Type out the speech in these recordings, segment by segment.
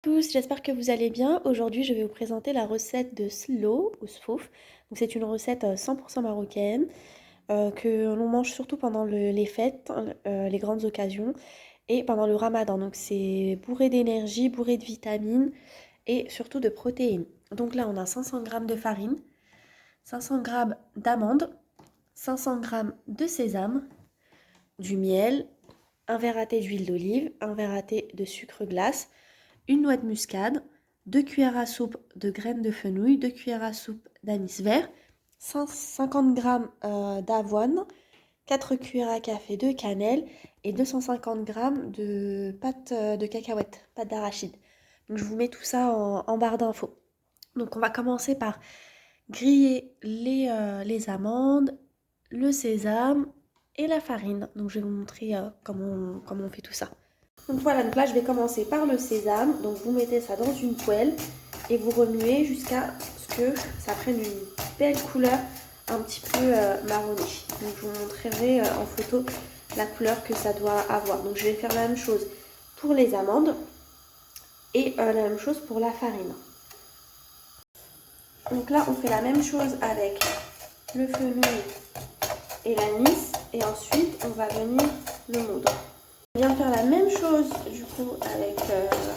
Tous, j'espère que vous allez bien. Aujourd'hui, je vais vous présenter la recette de slow ou sfouf. Donc, c'est une recette 100% marocaine que l'on mange surtout pendant les fêtes, les grandes occasions et pendant le ramadan. Donc, c'est bourré d'énergie, bourré de vitamines et surtout de protéines. Donc là, on a 500 grammes de farine, 500 grammes d'amandes, 500 grammes de sésame, du miel, un verre à thé d'huile d'olive, un verre à thé de sucre glace, une noix de muscade, 2 cuillères à soupe de graines de fenouil, 2 cuillères à soupe d'anis vert, 50 g d'avoine, 4 cuillères à café de cannelle et 250 g de pâte de cacahuète, pâte d'arachide. Donc je vous mets tout ça en barre d'infos. Donc on va commencer par griller les amandes, le sésame et la farine. Donc je vais vous montrer comment on fait tout ça. Donc voilà, donc là je vais commencer par le sésame. Donc vous mettez ça dans une poêle et vous remuez jusqu'à ce que ça prenne une belle couleur un petit peu marronnée. Donc je vous montrerai en photo la couleur que ça doit avoir. Donc je vais faire la même chose pour les amandes et la même chose pour la farine. Donc là on fait la même chose avec le fenouil et l'anis et ensuite on va venir le moudre. On vient faire la même chose du coup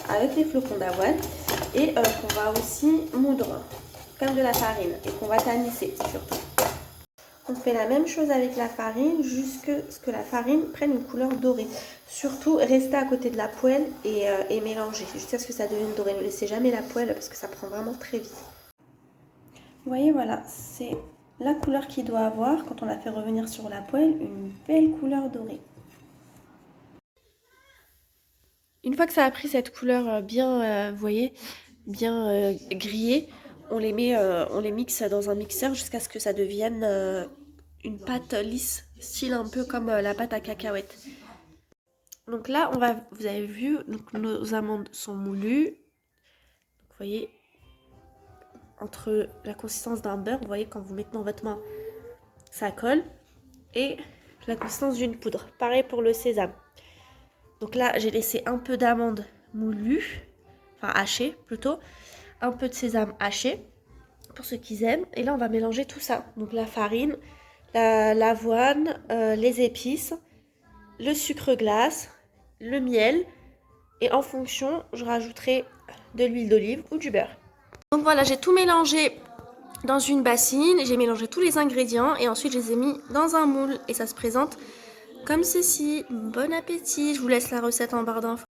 avec les flocons d'avoine et qu'on va aussi moudre comme de la farine et qu'on va tamisser surtout. On fait la même chose avec la farine jusqu'à ce que la farine prenne une couleur dorée. Surtout restez à côté de la poêle et mélanger jusqu'à ce que ça devienne doré. Ne laissez jamais la poêle parce que ça prend vraiment très vite. Vous voyez, voilà, c'est la couleur qu'il doit avoir quand on la fait revenir sur la poêle, une belle couleur dorée. Une fois que ça a pris cette couleur bien, vous voyez, bien grillée, on les mixe dans un mixeur jusqu'à ce que ça devienne une pâte lisse, style un peu comme la pâte à cacahuètes. Donc là, vous avez vu, donc nos amandes sont moulues. Vous voyez, entre la consistance d'un beurre, vous voyez quand vous mettez dans votre main, ça colle, et la consistance d'une poudre. Pareil pour le sésame. Donc là, j'ai laissé un peu d'amandes moulues, enfin hachées plutôt, un peu de sésame haché pour ceux qui aiment. Et là, on va mélanger tout ça. Donc la farine, l'avoine, les épices, le sucre glace, le miel. Et en fonction, je rajouterai de l'huile d'olive ou du beurre. Donc voilà, j'ai tout mélangé dans une bassine. J'ai mélangé tous les ingrédients et ensuite je les ai mis dans un moule. Et ça se présente comme ceci. Bon appétit. Je vous laisse la recette en barre d'infos.